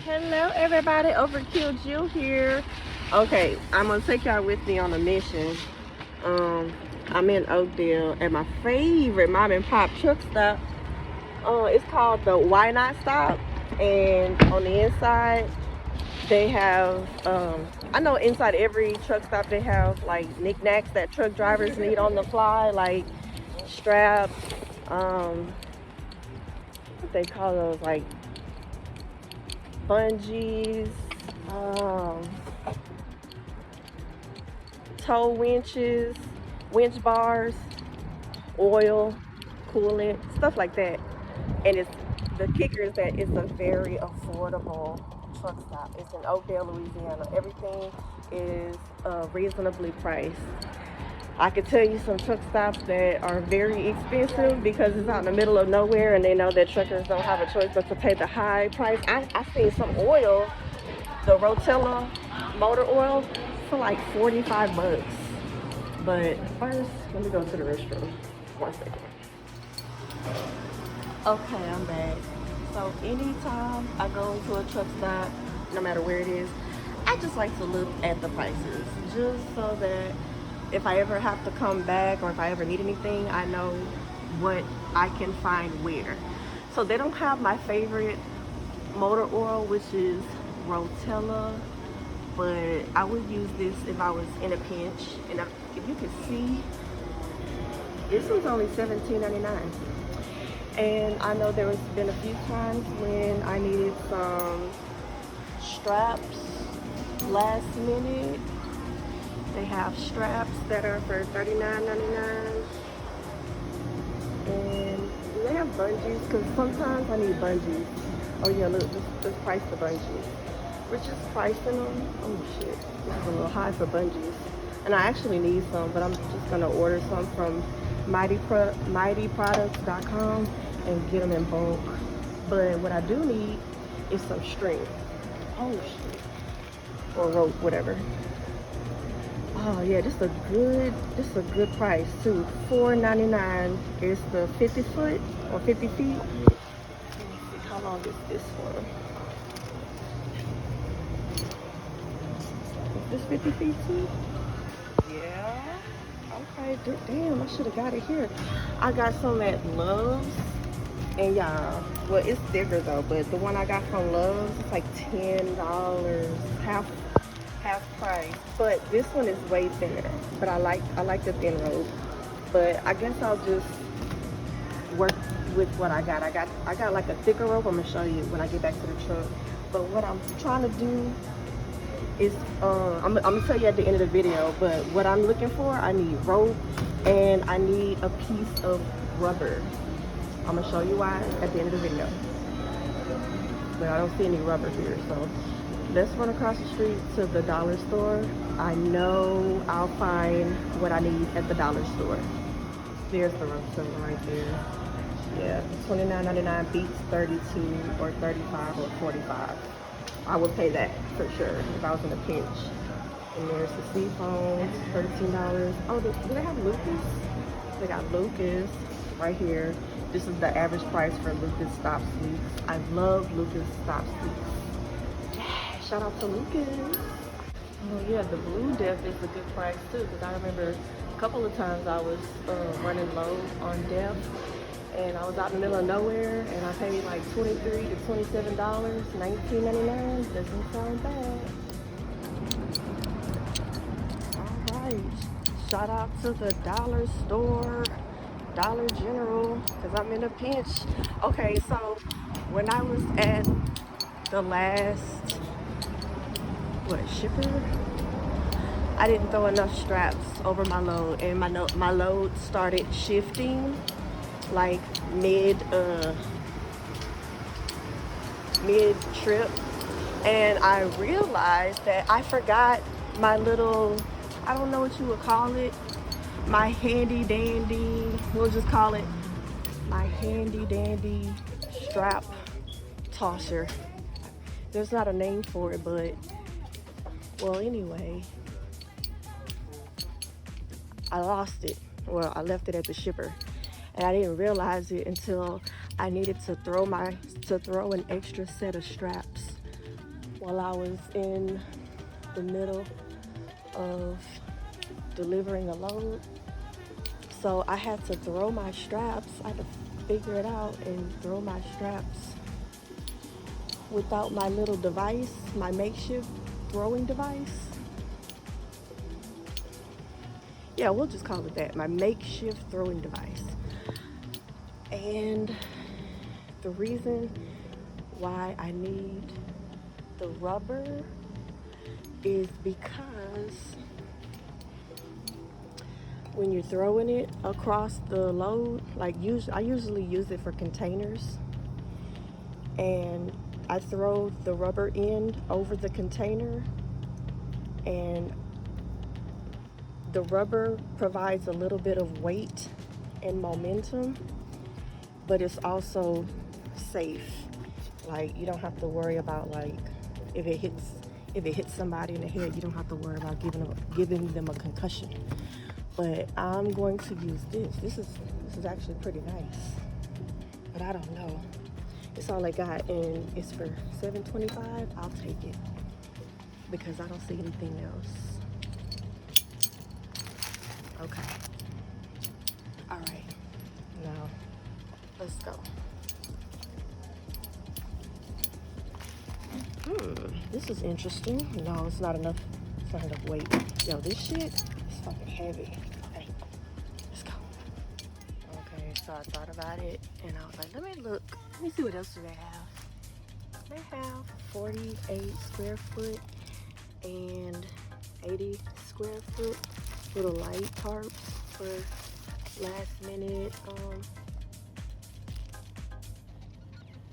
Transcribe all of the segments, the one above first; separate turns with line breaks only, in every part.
Hello everybody, Overkill Jill here. Okay, I'm gonna take y'all with me on a mission. I'm in Oakdale at my favorite mom and pop truck stop. It's called the Why Not Stop, and on the inside they have I know inside every truck stop they have like knickknacks that truck drivers need on the fly, like straps, what they call those, like bungees, tow winches, winch bars, oil, coolant, stuff like that. And it's the kicker is that it's a very affordable truck stop. It's in Oakdale, Louisiana. Everything is reasonably priced. I could tell you some truck stops that are very expensive because it's out in the middle of nowhere and they know that truckers don't have a choice but to pay the high price. I seen some oil, the Rotella motor oil, for like 45 bucks. But first, let me go to the restroom. 1 second. Okay, I'm back. So anytime I go to a truck stop, no matter where it is, I just like to look at the prices, just so that if I ever have to come back or if I ever need anything, I know what I can find where. So they don't have my favorite motor oil, which is Rotella, but I would use this if I was in a pinch. And if you can see, this was only $17.99. And I know there has been a few times when I needed some straps last minute. They have straps that are for $39.99. And they have bungees, because sometimes I need bungees. Oh yeah, look, just price the bungees. We're just pricing them. Oh shit, this is a little high for bungees. And I actually need some, but I'm just gonna order some from mightyproducts.com and get them in bulk. But what I do need is some string. Oh shit. Or rope, whatever. Oh yeah, this is a good price too. $4.99 is the 50 foot or 50 feet. Let me see, how long is this one? Is this 50 feet too? Yeah. Okay, damn, I should have got it here. I got some at Love's, and yeah, well, it's bigger though, but the one I got from Love's, it's like $10, half price. But this one is way thinner, but I like the thin rope. But I guess I'll just work with what I got. I got like a thicker rope. I'm gonna show you when I get back to the truck. But what I'm trying to do is I'm gonna tell you at the end of the video, but what I'm looking for, I need rope and I need a piece of rubber. I'm gonna show you why at the end of the video. But I don't see any rubber here, so let's run across the street to the dollar store. I know I'll find what I need at the dollar store. There's the rubber right there. Yeah, $29.99 beats 32 or 35 or 45. I would pay that for sure if I was in a pinch. And there's the seaphones, $13. Oh, do they have Lucas? They got Lucas right here. This is the average price for Lucas Stop Sleeps. I love Lucas Stop Sleeps. Yeah, shout out to Lucas. Oh yeah, the Blue Def is a good price too, because I remember a couple of times I was running low on Def, and I was out in the middle of nowhere, and I paid like $23 to $27, $19.99. Doesn't sound bad. All right, shout out to the dollar store, Dollar General, because I'm in a pinch. Okay, so when I was at the last, shipper, I didn't throw enough straps over my load, and my load started shifting like mid trip, and I realized that I forgot my little, I don't know what you would call it, my handy dandy, we'll just call it my handy dandy strap tosser. There's not a name for it, but well, anyway, I lost it. Well, I left it at the shipper, and I didn't realize it until I needed to throw an extra set of straps while I was in the middle of delivering a load. So I had to throw my straps. I had to figure it out and throw my straps without my little device, my makeshift throwing device. Yeah, we'll just call it that, my makeshift throwing device. And the reason why I need the rubber is because when you're throwing it across the load, like I usually use it for containers, and I throw the rubber end over the container, and the rubber provides a little bit of weight and momentum, but it's also safe. Like, you don't have to worry about, like, if it hits somebody in the head, you don't have to worry about giving them a concussion. But I'm going to use this. This is actually pretty nice, but I don't know. It's all I got, and it's for $7.25. I'll take it because I don't see anything else. Okay. All right. Now, let's go. This is interesting. No, it's not enough. It's not enough weight. Yo, this shit is fucking heavy. Okay, let's go. Okay, so I thought about it, and I was like, let me see what else do they have. They have 48 square foot and 80 square foot little light tarps for last minute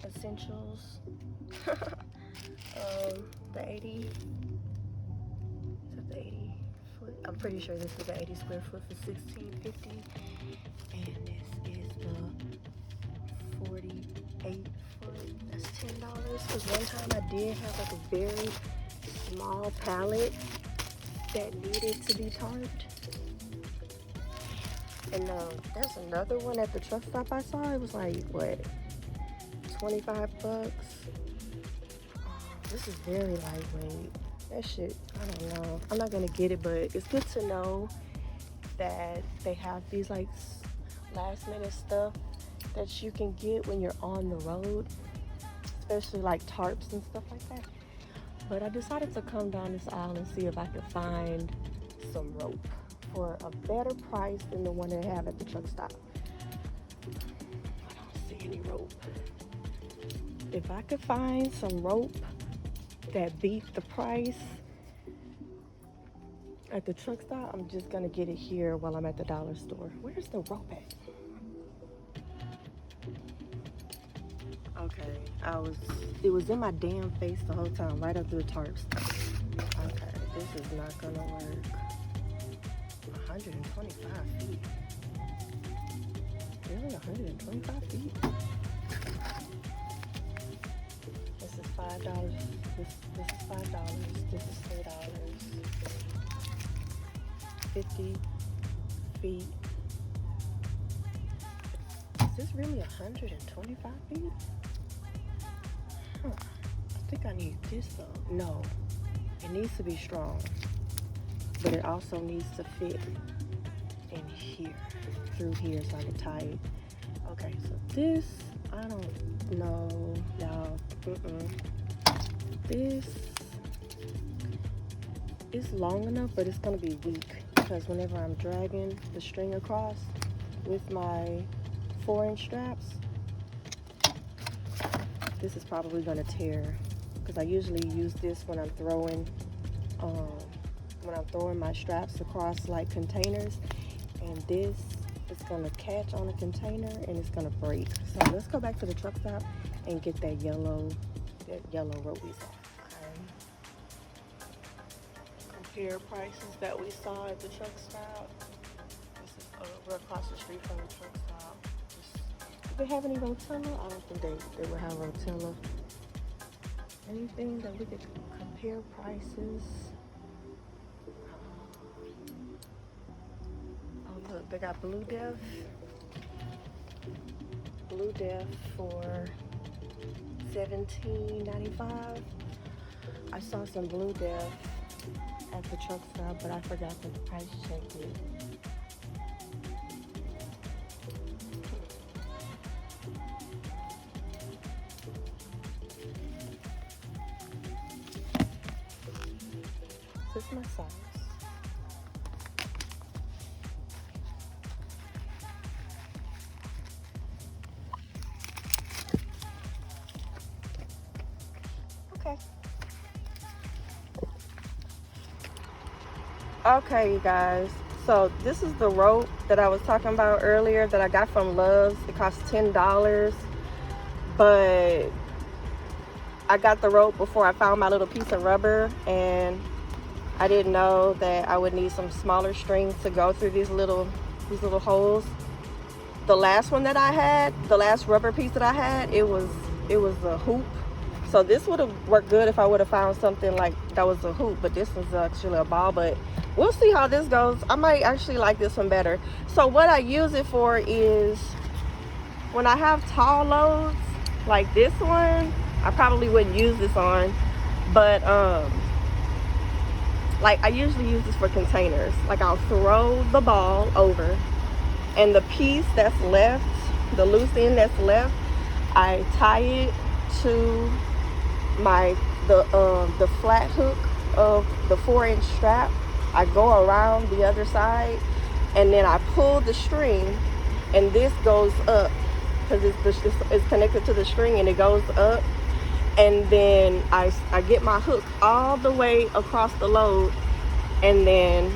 essentials. The 80, is that the 80 foot? I'm pretty sure this is the 80 square foot for $16.50, and this is the 48 foot. That's $10. Because one time I did have like a very small pallet that needed to be tarped. And there's another one at the truck stop I saw. It was like, what, 25 bucks? This is very lightweight. That shit, I don't know. I'm not gonna get it, but it's good to know that they have these like last minute stuff that you can get when you're on the road, especially like tarps and stuff like that. But I decided to come down this aisle and see if I could find some rope for a better price than the one they have at the truck stop. I don't see any rope. If I could find some rope that beat the price at the truck stop, I'm just gonna get it here while I'm at the dollar store. Where's the rope at? Okay, it was in my damn face the whole time, right up through the tarps. Okay, this is not gonna work. 125 feet. Really, 125 feet? This is $5. This is $5. This is $3. 50 feet. Is this really 125 feet? Huh. I think I need this though. No, it needs to be strong, but it also needs to fit in here, through here, so I can tie it. Okay, so this, I don't know, y'all. This is long enough, but it's gonna be weak because whenever I'm dragging the string across with my 4-inch straps, this is probably gonna tear, because I usually use this when I'm throwing my straps across like containers, and this is gonna catch on a container and it's gonna break. So let's go back to the truck stop and get that yellow rope we saw. Compare prices that we saw at the truck stop. This is we're across the street from the truck stop. Do they have any Rotella? I don't think they would have Rotella. Anything that we could compare prices? Oh look, they got Blue Death. Blue Death for $17.95. I saw some Blue Death at the truck stop, but I forgot to price check it. This is my size. Okay. Okay, you guys. So this is the rope that I was talking about earlier that I got from Love's. It cost $10, but I got the rope before I found my little piece of rubber, and I didn't know that I would need some smaller strings to go through these little holes. The last one that I had, the last rubber piece that I had, it was a hoop. So this would have worked good if I would have found something like that was a hoop, but this is actually a ball. But we'll see how this goes. I might actually like this one better. So what I use it for is when I have tall loads like this one, I probably wouldn't use this on, but like I usually use this for containers. Like I'll throw the ball over, and the piece that's left, the loose end that's left, I tie it to the flat hook of the 4-inch strap. I go around the other side, and then I pull the string, and this goes up because it's connected to the string, and it goes up. And then I get my hook all the way across the load, and then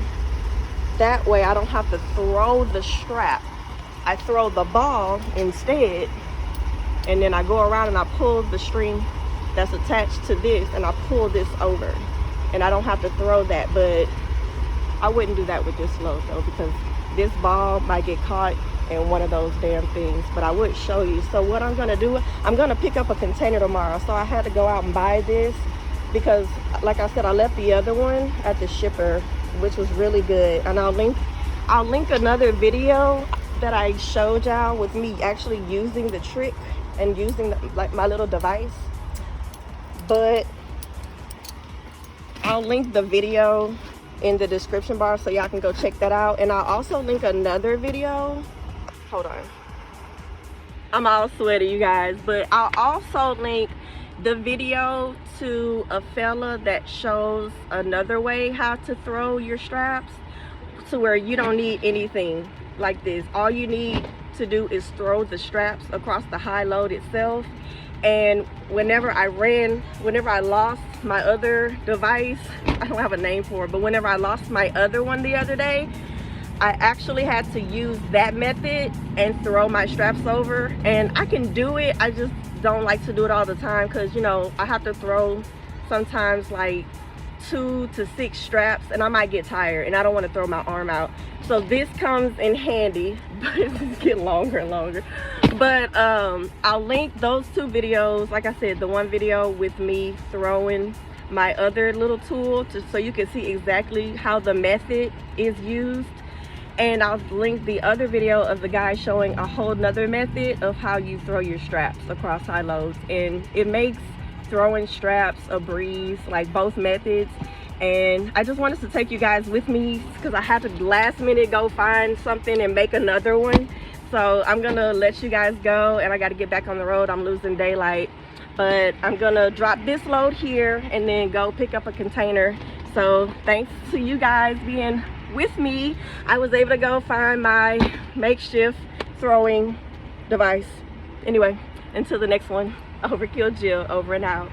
that way I don't have to throw the strap. I throw the ball instead, and then I go around and I pull the string that's attached to this, and I pull this over, and I don't have to throw that. But I wouldn't do that with this load though, because this ball might get caught in one of those damn things. But I would show you. So what I'm gonna do, I'm gonna pick up a container tomorrow, so I had to go out and buy this because, like I said, I left the other one at the shipper, which was really good. And I'll link another video that I showed y'all with me actually using the trick and using like my little device. But I'll link the video in the description bar so y'all can go check that out. And I'll also link another video. Hold on, I'm all sweaty, you guys. But I'll also link the video to a fella that shows another way how to throw your straps to where you don't need anything like this. All you need to do is throw the straps across the high load itself. And whenever I lost my other device, I don't have a name for it, but whenever I lost my other one the other day, I actually had to use that method and throw my straps over. And I can do it, I just don't like to do it all the time because, you know, I have to throw sometimes like 2 to 6 straps, and I might get tired and I don't want to throw my arm out. So this comes in handy, but it's getting longer and longer. But I'll link those 2 videos. Like I said, the one video with me throwing my other little tool so you can see exactly how the method is used, and I'll link the other video of the guy showing a whole nother method of how you throw your straps across high loads. And it makes throwing straps a breeze, like both methods. And I just wanted to take you guys with me because I had to last minute go find something and make another one. So I'm gonna let you guys go, and I got to get back on the road. I'm losing daylight, but I'm gonna drop this load here and then go pick up a container. So thanks to you guys being with me, I was able to go find my makeshift throwing device. Anyway, until the next one, Overkill Jill, over and out.